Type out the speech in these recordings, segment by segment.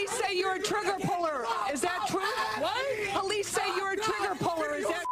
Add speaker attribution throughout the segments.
Speaker 1: Police say you're a trigger puller. Is that true? What? Police say you're a trigger puller. Is that?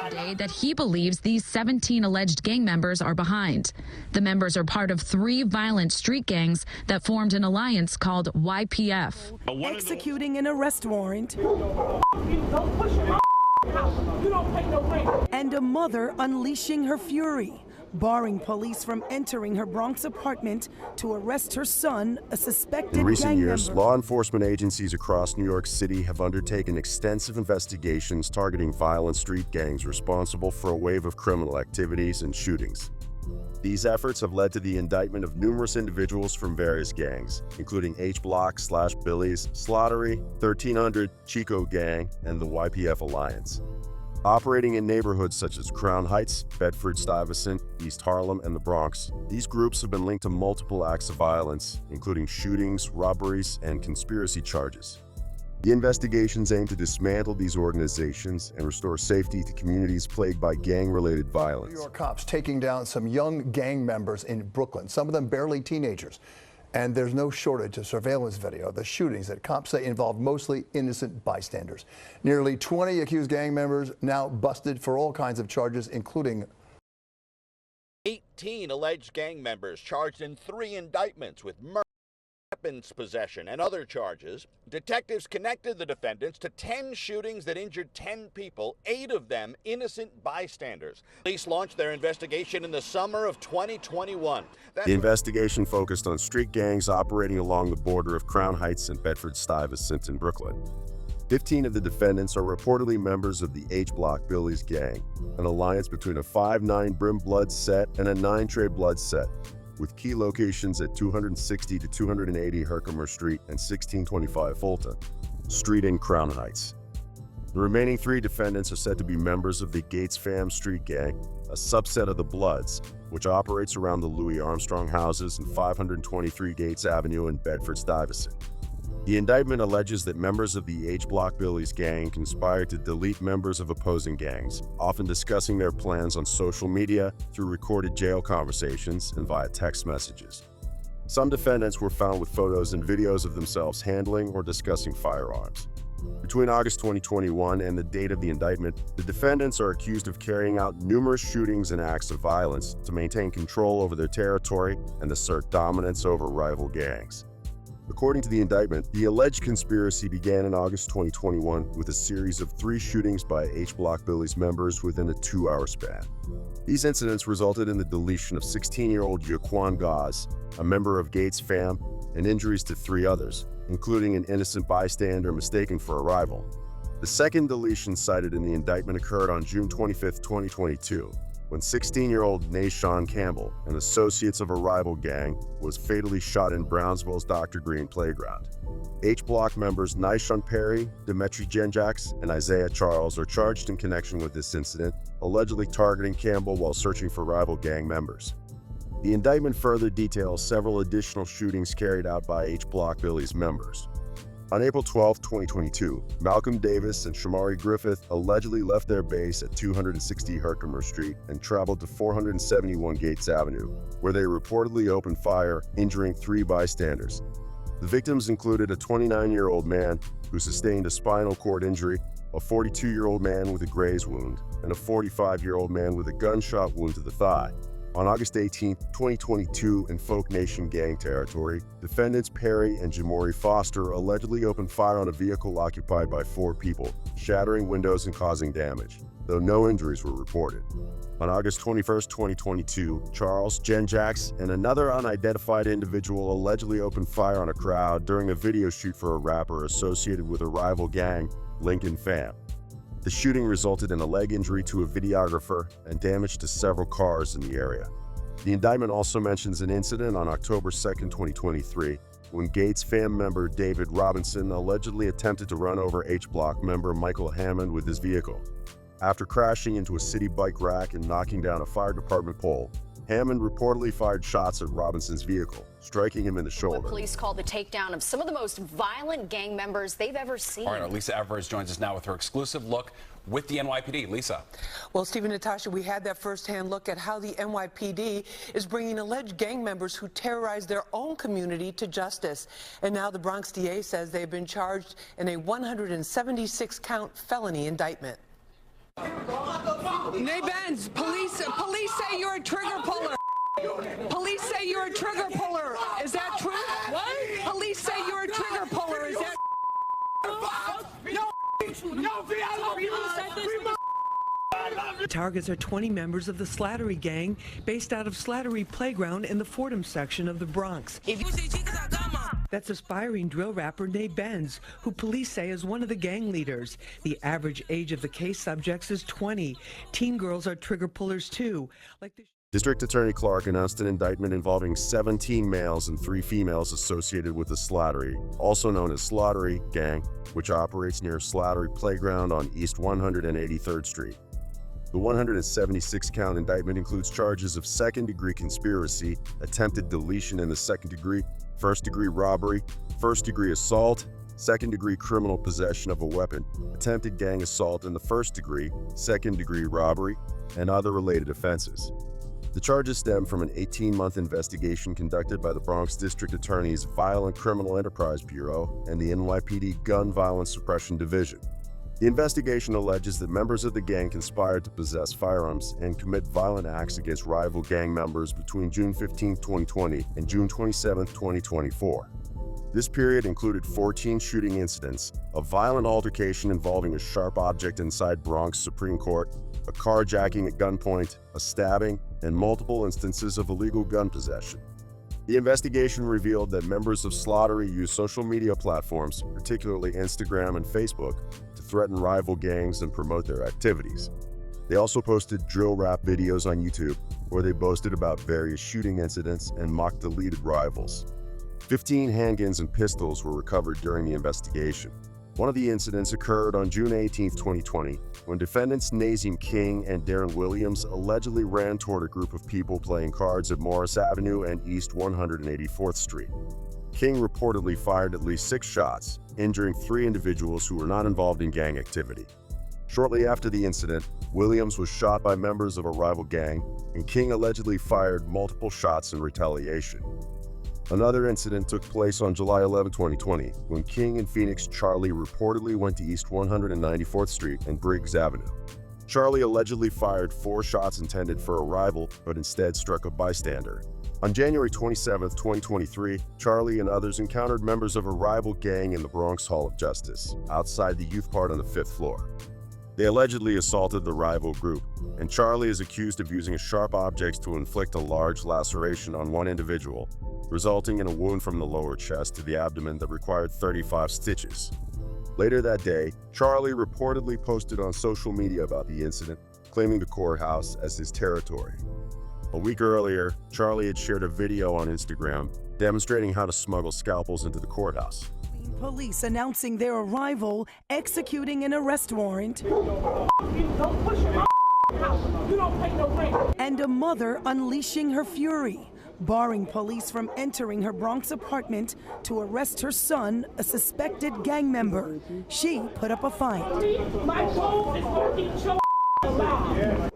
Speaker 2: Today that he believes these 17 alleged gang members are behind. The members are part of 3 violent street gangs that formed an alliance called YPF.
Speaker 3: Executing an arrest warrant. And a mother unleashing her fury, barring police from entering her Bronx apartment to arrest her son, a suspected gang member.
Speaker 4: In recent years, law enforcement agencies across New York City have undertaken extensive investigations targeting violent street gangs responsible for a wave of criminal activities and shootings. These efforts have led to the indictment of numerous individuals from various gangs, including H-Block, Billy's, Slaughtery, 1300, Chico Gang, and the YPF Alliance. Operating in neighborhoods such as Crown Heights, Bedford-Stuyvesant, East Harlem, and the Bronx, these groups have been linked to multiple acts of violence, including shootings, robberies, and conspiracy charges. The investigations aim to dismantle these organizations and restore safety to communities plagued by gang-related violence.
Speaker 5: New York cops taking down some young gang members in Brooklyn, some of them barely teenagers. And there's no shortage of surveillance video of the shootings that cops say involved mostly innocent bystanders. Nearly 20 accused gang members now busted for all kinds of charges, including
Speaker 6: 18 alleged gang members charged in 3 indictments with murder, weapons possession, and other charges. Detectives connected the defendants to 10 shootings that injured 10 people, 8 of them innocent bystanders. Police launched their investigation in the summer of 2021.
Speaker 4: The investigation focused on street gangs operating along the border of Crown Heights and Bedford-Stuyvesant in Brooklyn. 15 of the defendants are reportedly members of the H-Block Billy's gang, an alliance between a 5'9" Brim Blood set and a 9-Trey Blood set, with key locations at 260 to 280 Herkimer Street and 1625 Fulton Street in Crown Heights. The remaining 3 defendants are said to be members of the Gates Fam Street Gang, a subset of the Bloods, which operates around the Louis Armstrong houses and 523 Gates Avenue in Bedford-Stuyvesant. The indictment alleges that members of the H-Block Billy's gang conspired to delete members of opposing gangs, often discussing their plans on social media, through recorded jail conversations, and via text messages. Some defendants were found with photos and videos of themselves handling or discussing firearms. Between August 2021 and the date of the indictment, the defendants are accused of carrying out numerous shootings and acts of violence to maintain control over their territory and assert dominance over rival gangs. According to the indictment, the alleged conspiracy began in August 2021 with a series of 3 shootings by H-Block Billy's members within a 2-hour span. These incidents resulted in the deletion of 16-year-old Jaquan Gaz, a member of Gates Fam, and injuries to 3 others, including an innocent bystander mistaken for a rival. The second deletion cited in the indictment occurred on June 25, 2022, when 16-year-old Nashawn Campbell, an associate of a rival gang, was fatally shot in Brownsville's Dr. Green playground. H-Block members Nishon Perry, Demetri Genjax, and Isaiah Charles are charged in connection with this incident, allegedly targeting Campbell while searching for rival gang members. The indictment further details several additional shootings carried out by H-Block Billy's members. On April 12, 2022, Malcolm Davis and Shamari Griffith allegedly left their base at 260 Herkimer Street and traveled to 471 Gates Avenue, where they reportedly opened fire, injuring 3 bystanders. The victims included a 29-year-old man who sustained a spinal cord injury, a 42-year-old man with a graze wound, and a 45-year-old man with a gunshot wound to the thigh. On August 18, 2022, in Folk Nation gang territory, defendants Perry and Jamori Foster allegedly opened fire on a vehicle occupied by 4 people, shattering windows and causing damage, though no injuries were reported. On August 21, 2022, Charles Genjax and another unidentified individual allegedly opened fire on a crowd during a video shoot for a rapper associated with a rival gang, Lincoln Fam. The shooting resulted in a leg injury to a videographer and damage to several cars in the area. The indictment also mentions an incident on October 2, 2023, when Gates Fam member David Robinson allegedly attempted to run over H-Block member Michael Hammond with his vehicle. After crashing into a city bike rack and knocking down a fire department pole, Hammond reportedly fired shots at Robinson's vehicle, striking him in the shoulder.
Speaker 7: Police called the takedown of some of the most violent gang members they've ever seen.
Speaker 8: All right, our Lisa Everett joins us now with her exclusive look.
Speaker 7: with the NYPD. Lisa.
Speaker 1: Well, Steve and Natasha, we had that firsthand look at how the NYPD is bringing alleged gang members who terrorize their own community to justice. And now the Bronx DA says they've been charged in a 176-count felony indictment.
Speaker 8: Nay Benz, police say you're a trigger puller. Police say you're a trigger puller. Is that true? What? Police say you're a trigger puller. Is that?
Speaker 1: The targets are 20 members of the Slaughtery Gang based out of Slaughtery Playground in the Fordham section of the Bronx. That's aspiring drill rapper Nay Benz, who police say is one of the gang leaders. The average age of the case subjects is 20. Teen girls are trigger pullers too.
Speaker 4: District Attorney Clark announced an indictment involving 17 males and 3 females associated with the Slaughtery, also known as Slaughtery Gang, which operates near Slaughtery Playground on East 183rd Street. The 176-count indictment includes charges of second-degree conspiracy, attempted deletion in the second degree, first-degree robbery, first-degree assault, second-degree criminal possession of a weapon, attempted gang assault in the first degree, second-degree robbery, and other related offenses. The charges stem from an 18-month investigation conducted by the Bronx District Attorney's Violent Criminal Enterprise Bureau and the NYPD Gun Violence Suppression Division. The investigation alleges that members of the gang conspired to possess firearms and commit violent acts against rival gang members between June 15, 2020 and June 27, 2024. This period included 14 shooting incidents, a violent altercation involving a sharp object inside Bronx Supreme Court, a carjacking at gunpoint, a stabbing, and multiple instances of illegal gun possession. The investigation revealed that members of Slaughtery use social media platforms, particularly Instagram and Facebook, to threaten rival gangs and promote their activities. They also posted drill rap videos on YouTube, where they boasted about various shooting incidents and mocked deleted rivals. 15 handguns and pistols were recovered during the investigation. One of the incidents occurred on June 18, 2020, when defendants Nazim King and Darren Williams allegedly ran toward a group of people playing cards at Morris Avenue and East 184th Street. King reportedly fired at least 6 shots, injuring 3 individuals who were not involved in gang activity. Shortly after the incident, Williams was shot by members of a rival gang, and King allegedly fired multiple shots in retaliation. Another incident took place on July 11, 2020, when King and Phoenix Charlie reportedly went to East 194th Street and Briggs Avenue. Charlie allegedly fired 4 shots intended for a rival, but instead struck a bystander. On January 27, 2023, Charlie and others encountered members of a rival gang in the Bronx Hall of Justice, outside the youth part on the 5th floor. They allegedly assaulted the rival group, and Charlie is accused of using sharp objects to inflict a large laceration on one individual, resulting in a wound from the lower chest to the abdomen that required 35 stitches. Later that day, Charlie reportedly posted on social media about the incident, claiming the courthouse as his territory. A week earlier, Charlie had shared a video on Instagram demonstrating how to smuggle scalpels into the courthouse.
Speaker 3: Police announcing their arrival, executing an arrest warrant, and a mother unleashing her fury, barring police from entering her Bronx apartment to arrest her son, a suspected gang member. She put up a fight.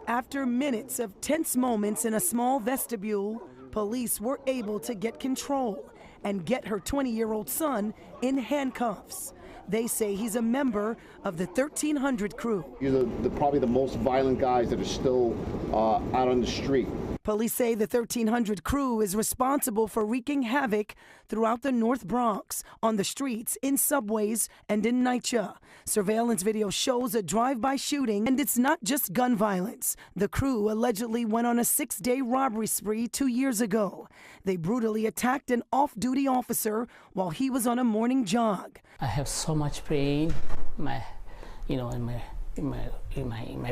Speaker 3: After minutes of tense moments in a small vestibule, police were able to get control and get her 20-year-old son in handcuffs. They say he's a member of the 1300 crew.
Speaker 9: You're probably the most violent guys that are still out on the street.
Speaker 3: Police say the 1300 crew is responsible for wreaking havoc throughout the North Bronx, on the streets, in subways, and in NYCHA. Surveillance video shows a drive-by shooting, and it's not just gun violence. The crew allegedly went on a 6-day robbery spree 2 years ago. They brutally attacked an off-duty officer while he was on a morning jog.
Speaker 10: I have so much pain, in my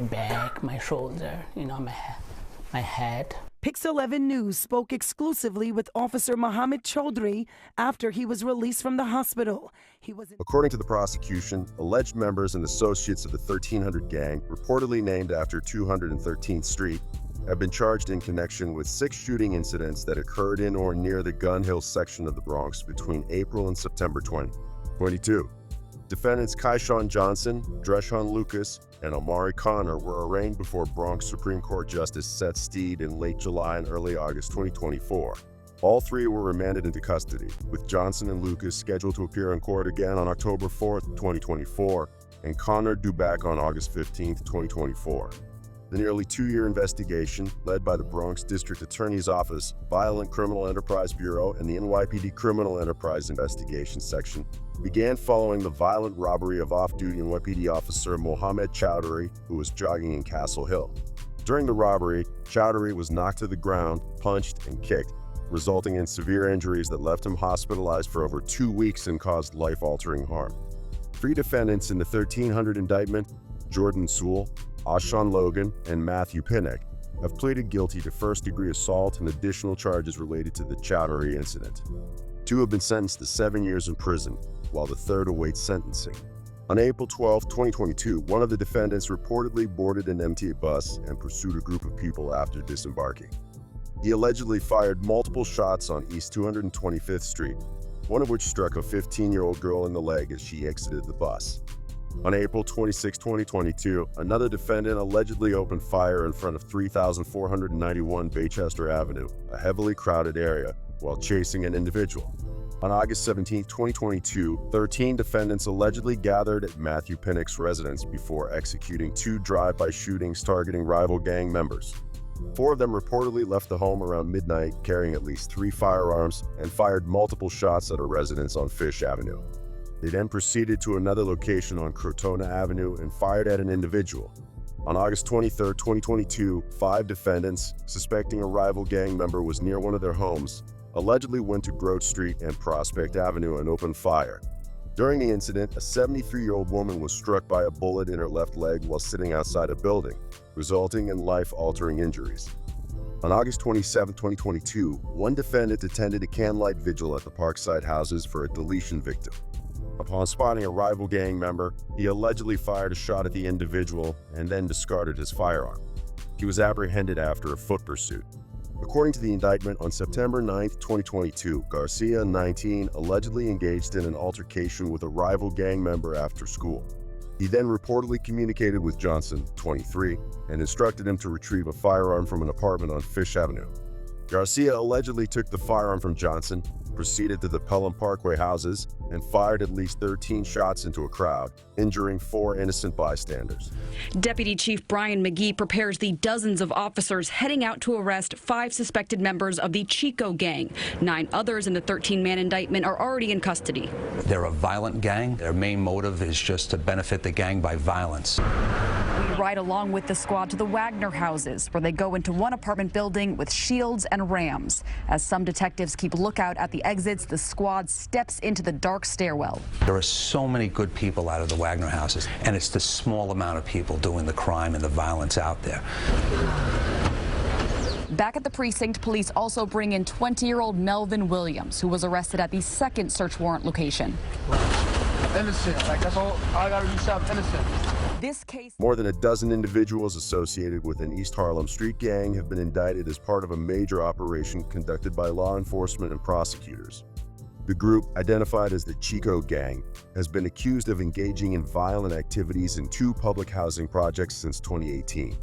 Speaker 10: back, my shoulder, my head.
Speaker 3: Pix 11 News spoke exclusively with Officer Mohammed Chaudhry after he was released from the hospital.
Speaker 4: According to the prosecution, alleged members and associates of the 1300 Gang, reportedly named after 213th Street, have been charged in connection with 6 shooting incidents that occurred in or near the Gun Hill section of the Bronx between April and September 2022. Defendants Kyshawn Johnson, Dreshawn Lucas, and Omari Connor were arraigned before Bronx Supreme Court Justice Seth Steed in late July and early August 2024. All three were remanded into custody, with Johnson and Lucas scheduled to appear in court again on October 4, 2024, and Connor due back on August 15, 2024. The nearly two-year investigation, led by the Bronx District Attorney's Office, Violent Criminal Enterprise Bureau, and the NYPD Criminal Enterprise Investigation Section, began following the violent robbery of off-duty NYPD officer Mohammed Chowdhury, who was jogging in Castle Hill. During the robbery, Chowdhury was knocked to the ground, punched, and kicked, resulting in severe injuries that left him hospitalized for over 2 weeks and caused life-altering harm. Three defendants in the 1300 indictment, Jordan Sewell, Ashawn Logan, and Matthew Pinnock, have pleaded guilty to first-degree assault and additional charges related to the Chowdhury incident. Two have been sentenced to 7 years in prison, while the third awaits sentencing. On April 12, 2022, one of the defendants reportedly boarded an MTA bus and pursued a group of people after disembarking. He allegedly fired multiple shots on East 225th Street, one of which struck a 15-year-old girl in the leg as she exited the bus. On April 26, 2022, another defendant allegedly opened fire in front of 3491 Baychester Avenue, a heavily crowded area, while chasing an individual. On August 17, 2022, 13 defendants allegedly gathered at Matthew Pinnock's residence before executing 2 drive-by shootings targeting rival gang members. 4 of them reportedly left the home around midnight carrying at least 3 firearms and fired multiple shots at a residence on Fish Avenue. They then proceeded to another location on Crotona Avenue and fired at an individual. On August 23, 2022, 5 defendants, suspecting a rival gang member was near one of their homes, allegedly went to Grote Street and Prospect Avenue and opened fire. During the incident, a 73-year-old woman was struck by a bullet in her left leg while sitting outside a building, resulting in life-altering injuries. On August 27, 2022, one defendant attended a candlelight vigil at the Parkside houses for a deletion victim. Upon spotting a rival gang member, he allegedly fired a shot at the individual and then discarded his firearm. He was apprehended after a foot pursuit. According to the indictment, on September 9, 2022, Garcia, 19, allegedly engaged in an altercation with a rival gang member after school. He then reportedly communicated with Johnson, 23, and instructed him to retrieve a firearm from an apartment on Fish Avenue. Garcia allegedly took the firearm from Johnson, proceeded to the Pelham Parkway houses, and fired at least 13 shots into a crowd, injuring 4 innocent bystanders.
Speaker 7: Deputy Chief Brian McGee prepares the dozens of officers heading out to arrest 5 suspected members of the Chico Gang. 9 others in the 13-man indictment are already in custody.
Speaker 11: They're a violent gang. Their main motive is just to benefit the gang by violence.
Speaker 7: We ride along with the squad to the Wagner houses, where they go into one apartment building with shields and rams. As some detectives keep lookout at the exits, the squad steps into the dark stairwell.
Speaker 11: There are so many good people out of the Wagner houses, and it's the small amount of people doing the crime and the violence out there.
Speaker 7: Back at the precinct, police also bring in 20-year-old Melvin Williams, who was arrested at the second search warrant location.
Speaker 12: Innocent, like that's all I gotta do, something innocent.
Speaker 7: This case.
Speaker 4: More than a dozen individuals associated with an East Harlem street gang have been indicted as part of a major operation conducted by law enforcement and prosecutors. The group, identified as the Chico Gang, has been accused of engaging in violent activities in 2 public housing projects since 2018.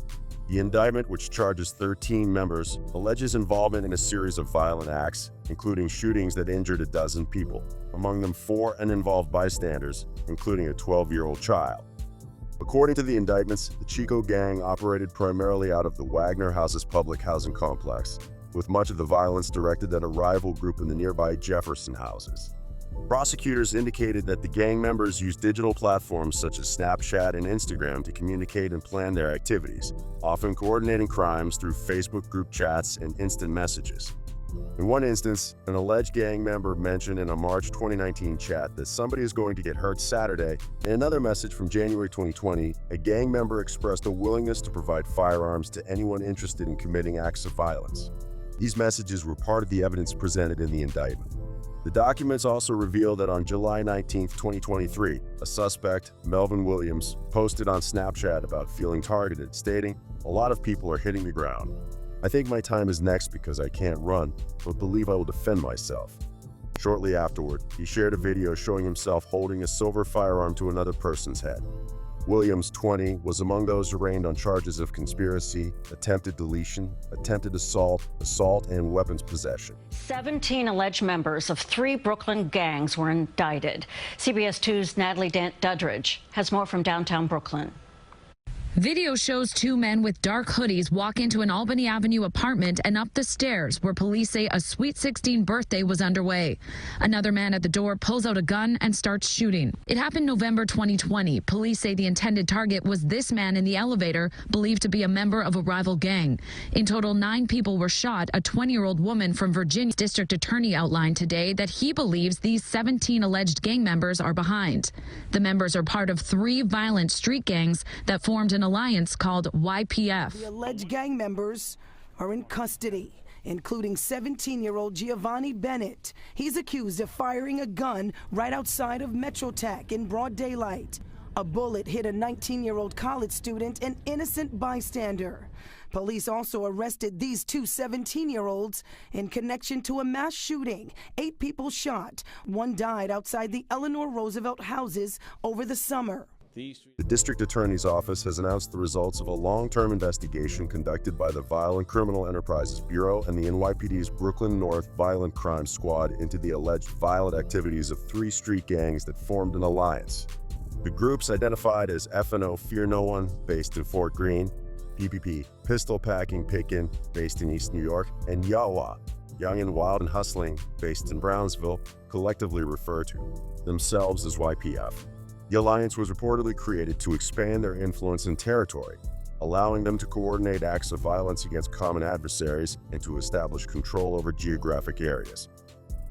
Speaker 4: The indictment, which charges 13 members, alleges involvement in a series of violent acts, including shootings that injured a dozen people, among them 4 uninvolved bystanders, including a 12-year-old child. According to the indictments, the Chico Gang operated primarily out of the Wagner Houses public housing complex, with much of the violence directed at a rival group in the nearby Jefferson houses. Prosecutors indicated that the gang members used digital platforms such as Snapchat and Instagram to communicate and plan their activities, often coordinating crimes through Facebook group chats and instant messages. In one instance, an alleged gang member mentioned in a March 2019 chat that somebody is going to get hurt Saturday. In another message from January 2020, a gang member expressed a willingness to provide firearms to anyone interested in committing acts of violence. These messages were part of the evidence presented in the indictment. The documents also reveal that on July 19, 2023, a suspect, Melvin Williams, posted on Snapchat about feeling targeted, stating, "A lot of people are hitting the ground. I think my time is next because I can't run, but believe I will defend myself." Shortly afterward, he shared a video showing himself holding a silver firearm to another person's head. Williams, 20, was among those arraigned on charges of conspiracy, attempted deletion, attempted assault, and weapons possession.
Speaker 13: 17 alleged members of 3 Brooklyn gangs were indicted. CBS 2's Natalie Duddridge has more from downtown Brooklyn.
Speaker 2: Video shows 2 men with dark hoodies walk into an Albany Avenue apartment and up the stairs where police say a Sweet 16 birthday was underway. Another man at the door pulls out a gun and starts shooting. It happened November 2020. Police say the intended target was this man in the elevator, believed to be a member of a rival gang. In total, 9 people were shot. A 20-year-old woman from Virginia district attorney outlined today that he believes these 17 alleged gang members are behind. The members are part of 3 violent street gangs that formed an alliance called YPF.
Speaker 3: The alleged gang members are in custody, including 17-year-old Giovanni Bennett. He's accused of firing a gun right outside of Metrotech in broad daylight. A bullet hit a 19-year-old college student, an innocent bystander. Police also arrested these 2 17-year-olds in connection to a mass shooting. 8 people shot. 1 died outside the Eleanor Roosevelt houses over the summer.
Speaker 4: The district attorney's office has announced the results of a long-term investigation conducted by the Violent Criminal Enterprises Bureau and the NYPD's Brooklyn North Violent Crime Squad into the alleged violent activities of 3 street gangs that formed an alliance. The groups identified as FNO Fear No One, based in Fort Greene, PPP Pistol Packing Pickin', based in East New York, and Yawa, Young and Wild and Hustling, based in Brownsville, collectively refer to themselves as YPF. The alliance was reportedly created to expand their influence and territory, allowing them to coordinate acts of violence against common adversaries and to establish control over geographic areas.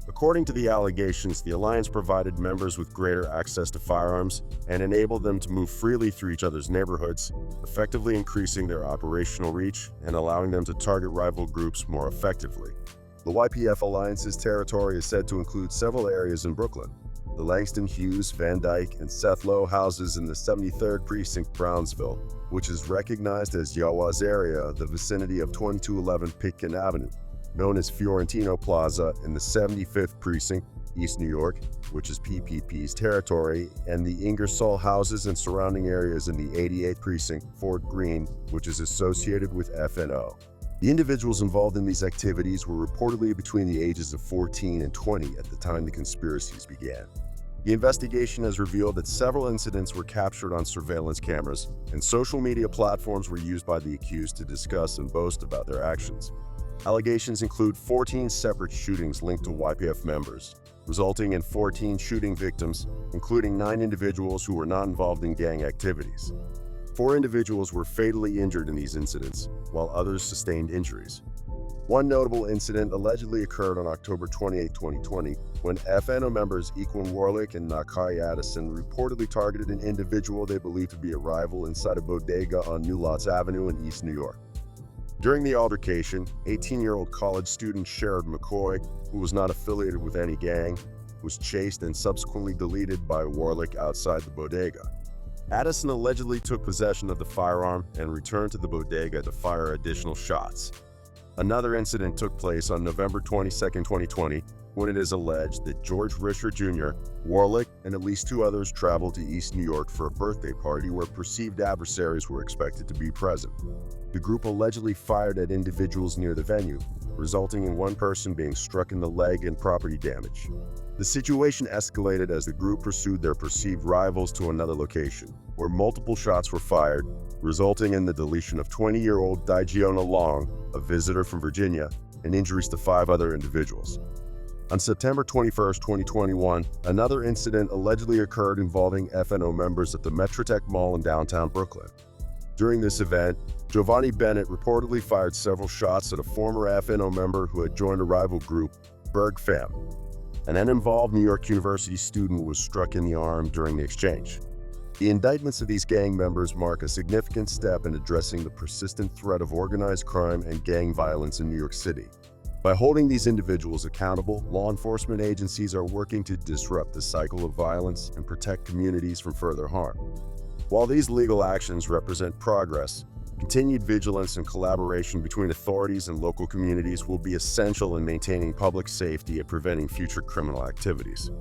Speaker 4: According to the allegations, the alliance provided members with greater access to firearms and enabled them to move freely through each other's neighborhoods, effectively increasing their operational reach and allowing them to target rival groups more effectively. The YPF Alliance's territory is said to include several areas in Brooklyn. The Langston Hughes, Van Dyke, and Seth Lowe houses in the 73rd Precinct, Brownsville, which is recognized as Yawa's area, the vicinity of 2211 Pitkin Avenue, known as Fiorentino Plaza in the 75th Precinct, East New York, which is PPP's territory, and the Ingersoll houses and surrounding areas in the 88th Precinct, Fort Greene, which is associated with FNO. The individuals involved in these activities were reportedly between the ages of 14 and 20 at the time the conspiracies began. The investigation has revealed that several incidents were captured on surveillance cameras, and social media platforms were used by the accused to discuss and boast about their actions. Allegations include 14 separate shootings linked to YPF members, resulting in 14 shooting victims, including 9 individuals who were not involved in gang activities. 4 individuals were fatally injured in these incidents, while others sustained injuries. One notable incident allegedly occurred on October 28, 2020, when FNO members Equin Warlick and Nakai Addison reportedly targeted an individual they believed to be a rival inside a bodega on New Lots Avenue in East New York. During the altercation, 18-year-old college student Sherrod McCoy, who was not affiliated with any gang, was chased and subsequently deleted by Warlick outside the bodega. Addison allegedly took possession of the firearm and returned to the bodega to fire additional shots. Another incident took place on November 22, 2020, when it is alleged that George Risher Jr., Warlick, and at least 2 others traveled to East New York for a birthday party where perceived adversaries were expected to be present. The group allegedly fired at individuals near the venue, resulting in one person being struck in the leg and property damage. The situation escalated as the group pursued their perceived rivals to another location, where multiple shots were fired, resulting in the deletion of 20-year-old Digiona Long, a visitor from Virginia, and injuries to 5 other individuals. On September 21, 2021, another incident allegedly occurred involving FNO members at the Metrotech Mall in downtown Brooklyn. During this event, Giovanni Bennett reportedly fired several shots at a former FNO member who had joined a rival group, Berg Fam. An uninvolved New York University student was struck in the arm during the exchange. The indictments of these gang members mark a significant step in addressing the persistent threat of organized crime and gang violence in New York City. By holding these individuals accountable, law enforcement agencies are working to disrupt the cycle of violence and protect communities from further harm. While these legal actions represent progress, Continued vigilance and collaboration between authorities and local communities will be essential in maintaining public safety and preventing future criminal activities.